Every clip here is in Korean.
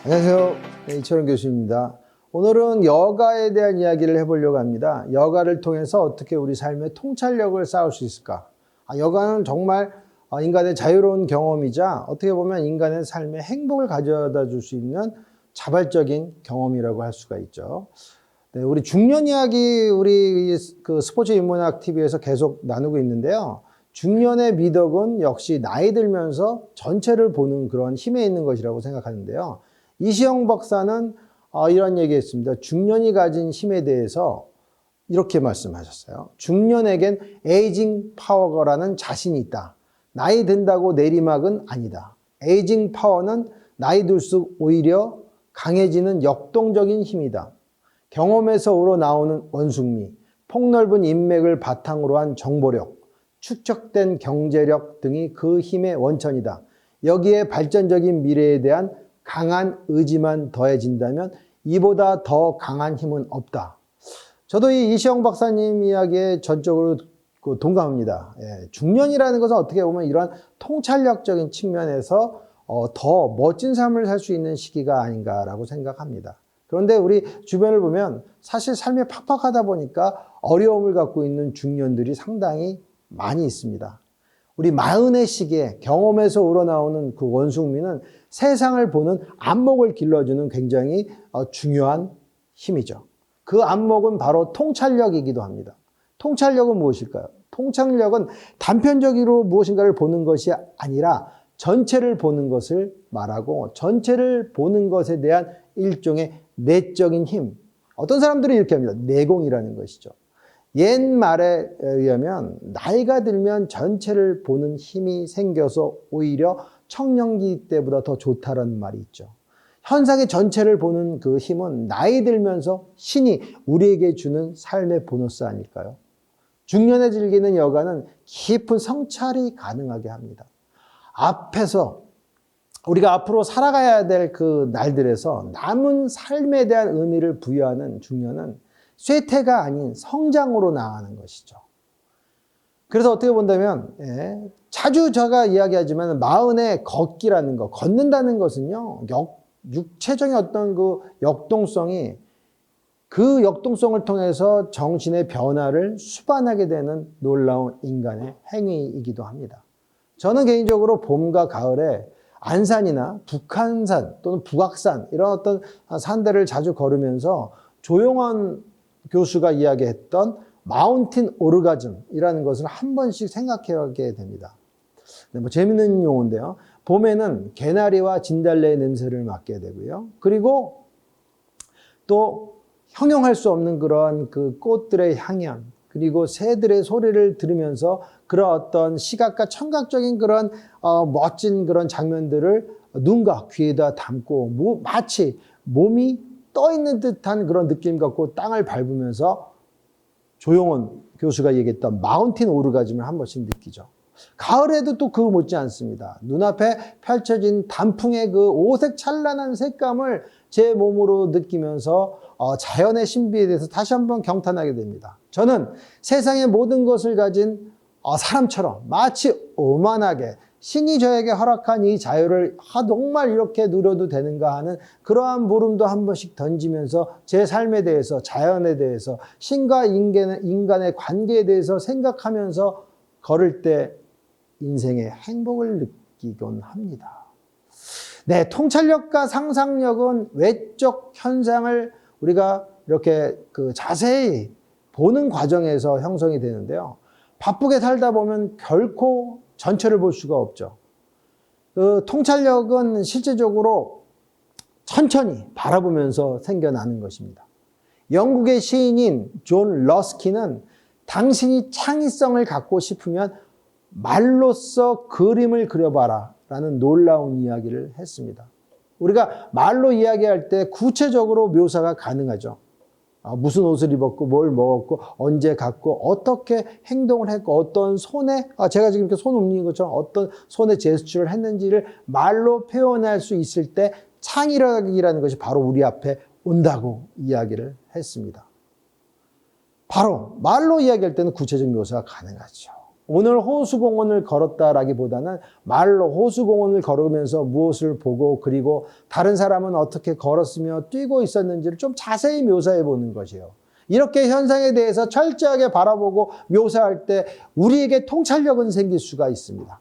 안녕하세요. 이철원 교수입니다. 오늘은 여가에 대한 이야기를 해보려고 합니다. 여가를 통해서 어떻게 우리 삶의 통찰력을 쌓을 수 있을까? 여가는 정말 인간의 자유로운 경험이자 어떻게 보면 인간의 삶에 행복을 가져다 줄 수 있는 자발적인 경험이라고 할 수가 있죠. 네, 우리 중년 이야기 우리 그 스포츠 인문학 TV에서 계속 나누고 있는데요. 중년의 미덕은 역시 나이 들면서 전체를 보는 그런 힘에 있는 것이라고 생각하는데요. 이시영 박사는 이런 얘기했습니다. 중년이 가진 힘에 대해서 이렇게 말씀하셨어요. 중년에겐 에이징 파워라는 자신이 있다. 나이 든다고 내리막은 아니다. 에이징 파워는 나이 들수록 오히려 강해지는 역동적인 힘이다. 경험에서 우러나오는 원숭미, 폭넓은 인맥을 바탕으로 한 정보력, 축적된 경제력 등이 그 힘의 원천이다. 여기에 발전적인 미래에 대한 강한 의지만 더해진다면 이보다 더 강한 힘은 없다. 저도 이 이시영 박사님 이야기에 전적으로 동감합니다. 중년이라는 것은 어떻게 보면 이런 통찰력적인 측면에서 더 멋진 삶을 살 수 있는 시기가 아닌가라고 생각합니다. 그런데 우리 주변을 보면 사실 삶이 팍팍하다 보니까 어려움을 갖고 있는 중년들이 상당히 많이 있습니다. 우리 마흔의 시기에 경험에서 우러나오는 그 원숭미는 세상을 보는 안목을 길러주는 굉장히 중요한 힘이죠. 그 안목은 바로 통찰력이기도 합니다. 통찰력은 무엇일까요? 통찰력은 단편적으로 무엇인가를 보는 것이 아니라 전체를 보는 것을 말하고 전체를 보는 것에 대한 일종의 내적인 힘. 어떤 사람들은 이렇게 합니다. 내공이라는 것이죠. 옛말에 의하면 나이가 들면 전체를 보는 힘이 생겨서 오히려 청년기 때보다 더 좋다라는 말이 있죠. 현상의 전체를 보는 그 힘은 나이 들면서 신이 우리에게 주는 삶의 보너스 아닐까요? 중년에 즐기는 여가는 깊은 성찰이 가능하게 합니다. 앞에서 우리가 앞으로 살아가야 될 그 날들에서 남은 삶에 대한 의미를 부여하는 중년은 쇠퇴가 아닌 성장으로 나아가는 것이죠. 그래서 어떻게 본다면 자주 제가 이야기하지만 마흔의 걷기라는 것, 걷는다는 것은요, 육체적인 어떤 그 역동성이 그 역동성을 통해서 정신의 변화를 수반하게 되는 놀라운 인간의 행위이기도 합니다. 저는 개인적으로 봄과 가을에 안산이나 북한산 또는 북악산 이런 어떤 산들을 자주 걸으면서 조용한 교수가 이야기했던 마운틴 오르가즘이라는 것을 한 번씩 생각해하게 됩니다. 재밌는 용어인데요. 봄에는 개나리와 진달래의 냄새를 맡게 되고요. 그리고 또 형용할 수 없는 그런 그 꽃들의 향연, 그리고 새들의 소리를 들으면서 그런 어떤 시각과 청각적인 그런 멋진 그런 장면들을 눈과 귀에다 담고 마치 몸이 떠 있는 듯한 그런 느낌 갖고 땅을 밟으면서 조용원 교수가 얘기했던 마운틴 오르가즘을 한 번씩 느끼죠. 가을에도 또 그거 못지 않습니다. 눈앞에 펼쳐진 단풍의 그 오색 찬란한 색감을 제 몸으로 느끼면서 자연의 신비에 대해서 다시 한번 경탄하게 됩니다. 저는 세상의 모든 것을 가진 사람처럼 마치 오만하게 신이 저에게 허락한 이 자유를 정말 이렇게 누려도 되는가 하는 그러한 물음도 한 번씩 던지면서 제 삶에 대해서, 자연에 대해서, 신과 인간의 관계에 대해서 생각하면서 걸을 때 인생의 행복을 느끼곤 합니다. 네, 통찰력과 상상력은 외적 현상을 우리가 이렇게 자세히 보는 과정에서 형성이 되는데요. 바쁘게 살다 보면 결코 전체를 볼 수가 없죠. 그 통찰력은 실제적으로 천천히 바라보면서 생겨나는 것입니다. 영국의 시인인 존 러스키는 당신이 창의성을 갖고 싶으면 말로써 그림을 그려봐라 라는 놀라운 이야기를 했습니다. 우리가 말로 이야기할 때 구체적으로 묘사가 가능하죠. 무슨 옷을 입었고 뭘 먹었고 언제 갔고 어떻게 행동을 했고 어떤 손에 제가 지금 이렇게 손 움직이는 것처럼 어떤 손의 제스처를 했는지를 말로 표현할 수 있을 때 창의력이라는 것이 바로 우리 앞에 온다고 이야기를 했습니다. 바로 말로 이야기할 때는 구체적 묘사가 가능하죠. 오늘 호수공원을 걸었다라기보다는 말로 호수공원을 걸으면서 무엇을 보고 그리고 다른 사람은 어떻게 걸었으며 뛰고 있었는지를 좀 자세히 묘사해 보는 것이에요. 이렇게 현상에 대해서 철저하게 바라보고 묘사할 때 우리에게 통찰력은 생길 수가 있습니다.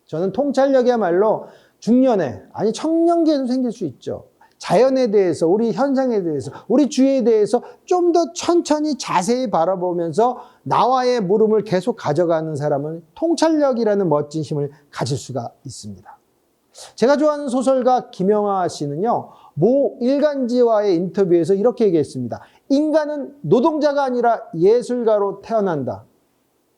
저는 통찰력이야말로 중년에, 아니 청년기에도 생길 수 있죠. 자연에 대해서, 우리 현상에 대해서, 우리 주위에 대해서 좀 더 천천히 자세히 바라보면서 나와의 물음을 계속 가져가는 사람은 통찰력이라는 멋진 힘을 가질 수가 있습니다. 제가 좋아하는 소설가 김영하 씨는요, 모 일간지와의 인터뷰에서 이렇게 얘기했습니다. 인간은 노동자가 아니라 예술가로 태어난다.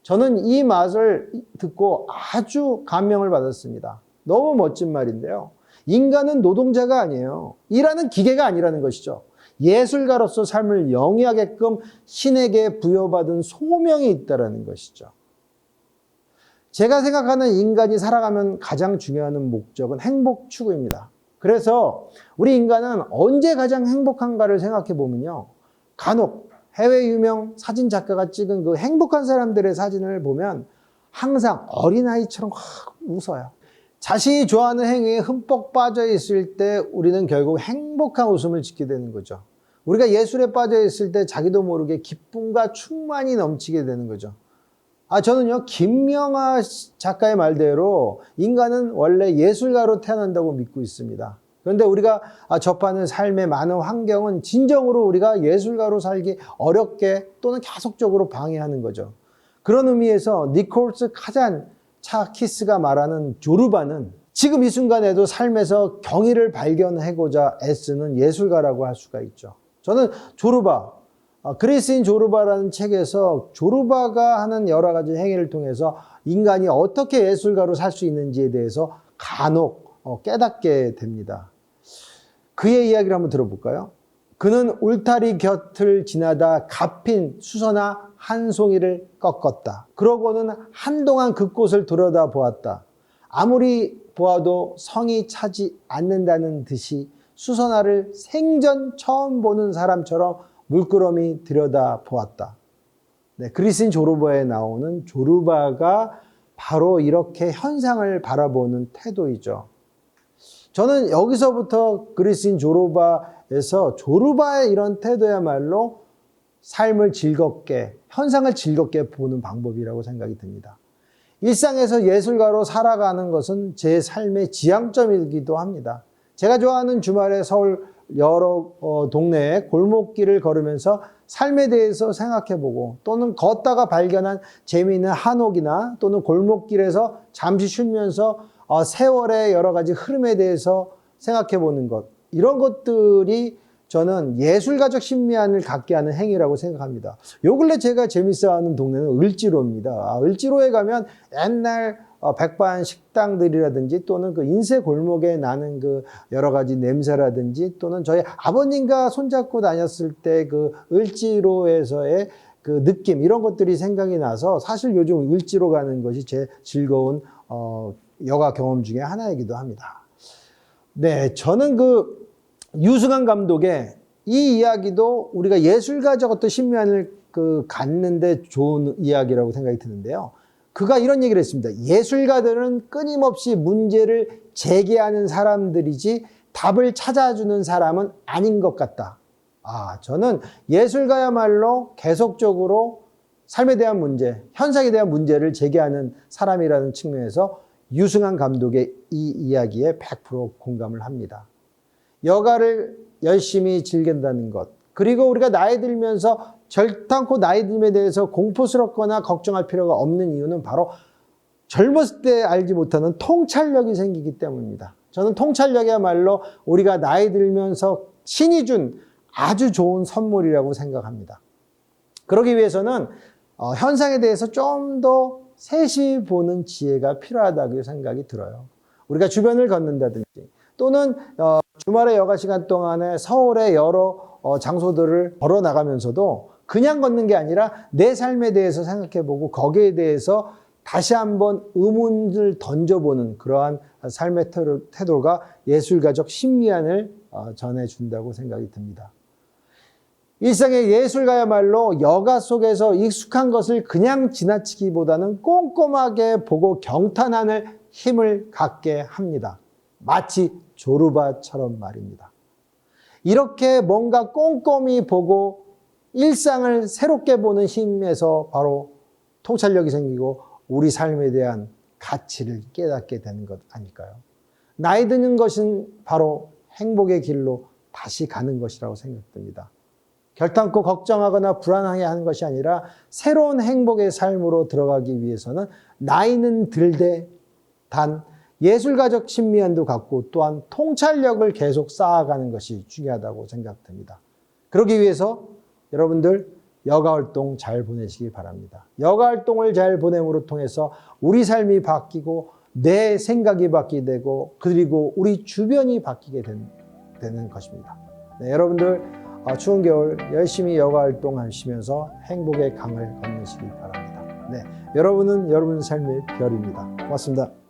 저는 이 말을 듣고 아주 감명을 받았습니다. 너무 멋진 말인데요. 인간은 노동자가 아니에요. 일하는 기계가 아니라는 것이죠. 예술가로서 삶을 영위하게끔 신에게 부여받은 소명이 있다는 것이죠. 제가 생각하는 인간이 살아가면 가장 중요한 목적은 행복 추구입니다. 그래서 우리 인간은 언제 가장 행복한가를 생각해 보면요. 간혹 해외 유명 사진 작가가 찍은 그 행복한 사람들의 사진을 보면 항상 어린아이처럼 확 웃어요. 자신이 좋아하는 행위에 흠뻑 빠져 있을 때 우리는 결국 행복한 웃음을 짓게 되는 거죠. 우리가 예술에 빠져 있을 때 자기도 모르게 기쁨과 충만이 넘치게 되는 거죠. 저는요, 김명하 작가의 말대로 인간은 원래 예술가로 태어난다고 믿고 있습니다. 그런데 우리가 접하는 삶의 많은 환경은 진정으로 우리가 예술가로 살기 어렵게 또는 계속적으로 방해하는 거죠. 그런 의미에서 니콜스 카잔차키스가 말하는 조르바는 지금 이 순간에도 삶에서 경의를 발견하고자 애쓰는 예술가라고 할 수가 있죠. 저는 조르바, 그리스인 조르바라는 책에서 조르바가 하는 여러 가지 행위를 통해서 인간이 어떻게 예술가로 살 수 있는지에 대해서 간혹 깨닫게 됩니다. 그의 이야기를 한번 들어볼까요? 그는 울타리 곁을 지나다 갚힌 수선화 한 송이를 꺾었다. 그러고는 한동안 그곳을 들여다보았다. 아무리 보아도 성이 차지 않는다는 듯이 수선화를 생전 처음 보는 사람처럼 물끄러미 들여다보았다. 네, 그리스인 조르바에 나오는 조르바가 바로 이렇게 현상을 바라보는 태도이죠. 저는 여기서부터 그리스인 조르바에서 조르바의 이런 태도야말로 삶을 즐겁게, 현상을 즐겁게 보는 방법이라고 생각이 듭니다. 일상에서 예술가로 살아가는 것은 제 삶의 지향점이기도 합니다. 제가 좋아하는 주말에 서울 여러 동네의 골목길을 걸으면서 삶에 대해서 생각해보고 또는 걷다가 발견한 재미있는 한옥이나 또는 골목길에서 잠시 쉬면서 세월의 여러 가지 흐름에 대해서 생각해보는 것, 이런 것들이 저는 예술가적 신미안을 갖게 하는 행위라고 생각합니다. 요 근래 제가 재밌어하는 동네는 을지로입니다. 을지로에 가면 옛날 백반 식당들이라든지 또는 그 인쇄 골목에 나는 그 여러 가지 냄새라든지 또는 저희 아버님과 손잡고 다녔을 때 그 을지로에서의 그 느낌, 이런 것들이 생각이 나서 사실 요즘 을지로 가는 것이 제 즐거운 여가 경험 중에 하나이기도 합니다. 네, 저는 그 유승환 감독의 이 이야기도 우리가 예술가적 어떤 신미안을 갖는데 좋은 이야기라고 생각이 드는데요. 그가 이런 얘기를 했습니다. 예술가들은 끊임없이 문제를 제기하는 사람들이지 답을 찾아주는 사람은 아닌 것 같다. 저는 예술가야말로 계속적으로 삶에 대한 문제, 현상에 대한 문제를 제기하는 사람이라는 측면에서 유승환 감독의 이 이야기에 100% 공감을 합니다. 여가를 열심히 즐긴다는 것, 그리고 우리가 나이 들면서 결단코 나이 듦에 대해서 공포스럽거나 걱정할 필요가 없는 이유는 바로 젊었을 때 알지 못하는 통찰력이 생기기 때문입니다. 저는 통찰력이야말로 우리가 나이 들면서 신이 준 아주 좋은 선물이라고 생각합니다. 그러기 위해서는 현상에 대해서 좀 더 세심히 보는 지혜가 필요하다고 생각이 들어요. 우리가 주변을 걷는다든지 또는 주말의 여가 시간 동안에 서울의 여러 장소들을 걸어 나가면서도 그냥 걷는 게 아니라 내 삶에 대해서 생각해보고 거기에 대해서 다시 한번 의문을 던져보는 그러한 삶의 태도가 예술가적 신미안을 전해준다고 생각이 듭니다. 일상의 예술가야말로 여가 속에서 익숙한 것을 그냥 지나치기보다는 꼼꼼하게 보고 경탄하는 힘을 갖게 합니다. 마치 조르바처럼 말입니다. 이렇게 뭔가 꼼꼼히 보고 일상을 새롭게 보는 힘에서 바로 통찰력이 생기고 우리 삶에 대한 가치를 깨닫게 되는 것 아닐까요? 나이 드는 것은 바로 행복의 길로 다시 가는 것이라고 생각됩니다. 결단코 걱정하거나 불안하게 하는 것이 아니라 새로운 행복의 삶으로 들어가기 위해서는 나이는 들되 단 예술가적 친미함도 갖고 또한 통찰력을 계속 쌓아가는 것이 중요하다고 생각됩니다. 그러기 위해서 여러분들 여가활동 잘 보내시기 바랍니다. 여가활동을 잘 보냄으로 통해서 우리 삶이 바뀌고 내 생각이 바뀌게 되고 그리고 우리 주변이 바뀌게 되는 것입니다. 네, 여러분들 추운 겨울 열심히 여가활동 하시면서 행복의 강을 건너시기 바랍니다. 네, 여러분은 여러분 삶의 별입니다. 고맙습니다.